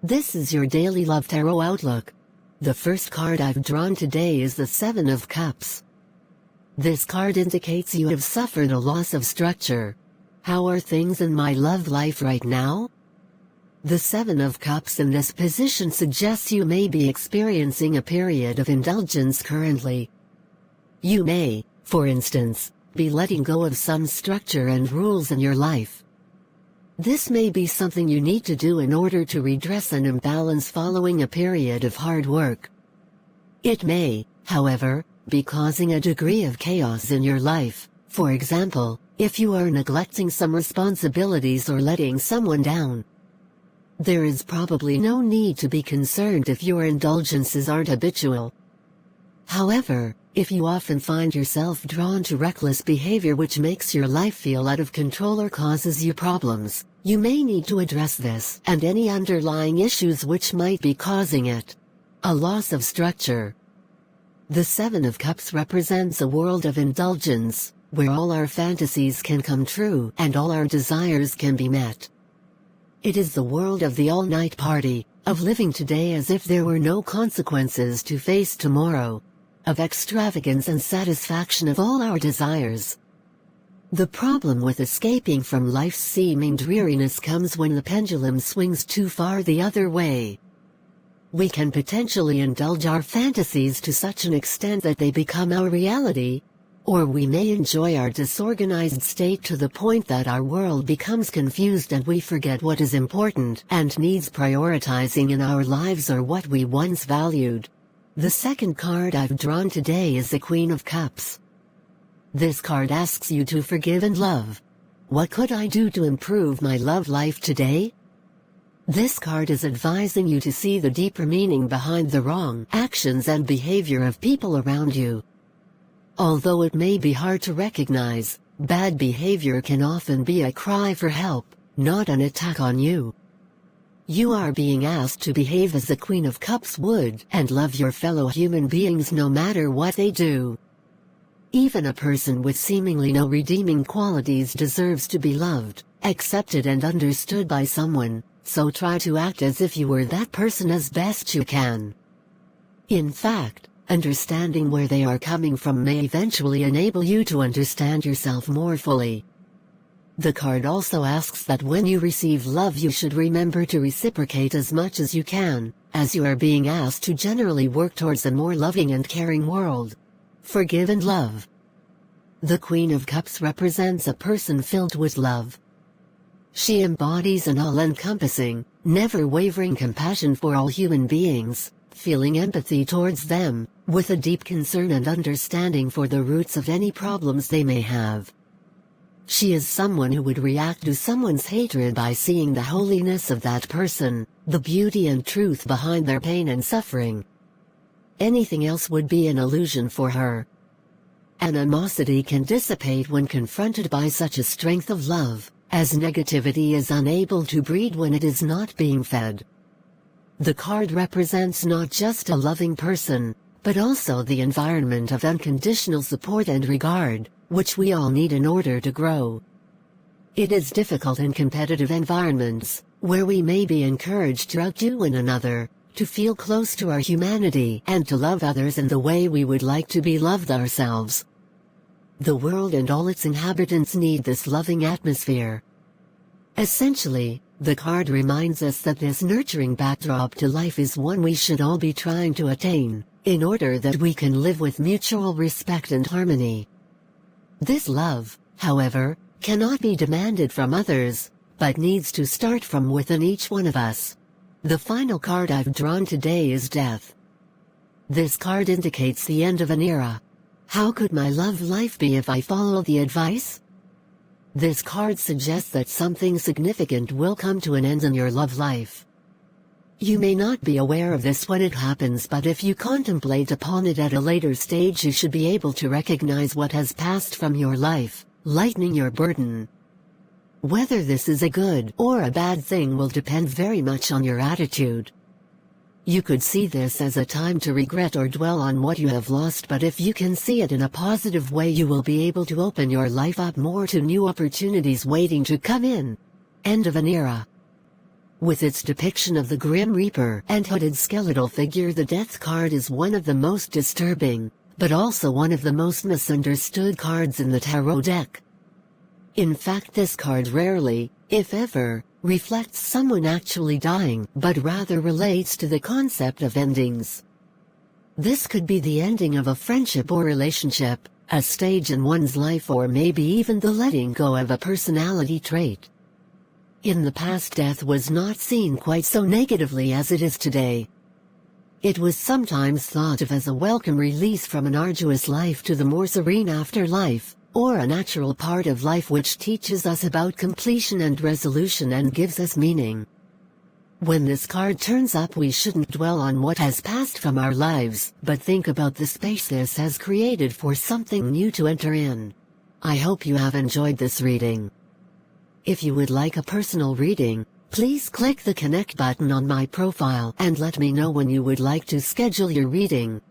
This is your daily love tarot outlook. The first card I've drawn today is the Seven of Cups. This card indicates you have suffered a loss of structure. How are things in my love life right now? The Seven of Cups in this position suggests you may be experiencing a period of indulgence currently. You may, for instance, be letting go of some structure and rules in your life. This may be something you need to do in order to redress an imbalance following a period of hard work. It may, however, be causing a degree of chaos in your life. For example, if you are neglecting some responsibilities or letting someone down. There is probably no need to be concerned if your indulgences aren't habitual. However, if you often find yourself drawn to reckless behavior which makes your life feel out of control or causes you problems, you may need to address this and any underlying issues which might be causing it. A loss of structure. The Seven of Cups represents a world of indulgence, where all our fantasies can come true and all our desires can be met. It is the world of the all-night party, of living today as if there were no consequences to face tomorrow, of extravagance and satisfaction of all our desires. The problem with escaping from life's seeming dreariness comes when the pendulum swings too far the other way. We can potentially indulge our fantasies to such an extent that they become our reality, or we may enjoy our disorganized state to the point that our world becomes confused and we forget what is important and needs prioritizing in our lives or what we once valued. The second card I've drawn today is the Queen of Cups. This card asks you to forgive and love. What could I do to improve my love life today? This card is advising you to see the deeper meaning behind the wrong actions and behavior of people around you. Although it may be hard to recognize, bad behavior can often be a cry for help, not an attack on you. You are being asked to behave as the Queen of Cups would and love your fellow human beings no matter what they do. Even a person with seemingly no redeeming qualities deserves to be loved, accepted and understood by someone, so try to act as if you were that person as best you can. In fact, understanding where they are coming from may eventually enable you to understand yourself more fully. The card also asks that when you receive love you should remember to reciprocate as much as you can, as you are being asked to generally work towards a more loving and caring world. Forgive and love. The Queen of Cups represents a person filled with love. She embodies an all-encompassing, never-wavering compassion for all human beings, feeling empathy towards them, with a deep concern and understanding for the roots of any problems they may have. She is someone who would react to someone's hatred by seeing the holiness of that person, the beauty and truth behind their pain and suffering. Anything else would be an illusion for her. Animosity can dissipate when confronted by such a strength of love, as negativity is unable to breed when it is not being fed. The card represents not just a loving person, but also the environment of unconditional support and regard, which we all need in order to grow. It is difficult in competitive environments, where we may be encouraged to outdo one another, to feel close to our humanity and to love others in the way we would like to be loved ourselves. The world and all its inhabitants need this loving atmosphere. Essentially, the card reminds us that this nurturing backdrop to life is one we should all be trying to attain, in order that we can live with mutual respect and harmony. This love, however, cannot be demanded from others, but needs to start from within each one of us. The final card I've drawn today is Death. This card indicates the end of an era. How could my love life be if I follow the advice? This card suggests that something significant will come to an end in your love life. You may not be aware of this when it happens, but if you contemplate upon it at a later stage you should be able to recognize what has passed from your life, lightening your burden. Whether this is a good or a bad thing will depend very much on your attitude. You could see this as a time to regret or dwell on what you have lost, but if you can see it in a positive way you will be able to open your life up more to new opportunities waiting to come in. End of an era. With its depiction of the Grim Reaper and hooded skeletal figure, the Death card is one of the most disturbing, but also one of the most misunderstood cards in the tarot deck. In fact, this card rarely, if ever, reflects someone actually dying, but rather relates to the concept of endings. This could be the ending of a friendship or relationship, a stage in one's life, or maybe even the letting go of a personality trait. In the past, death was not seen quite so negatively as it is today. It was sometimes thought of as a welcome release from an arduous life to the more serene afterlife, or a natural part of life which teaches us about completion and resolution and gives us meaning. When this card turns up, we shouldn't dwell on what has passed from our lives, but think about the space this has created for something new to enter in. I hope you have enjoyed this reading. If you would like a personal reading, please click the connect button on my profile and let me know when you would like to schedule your reading.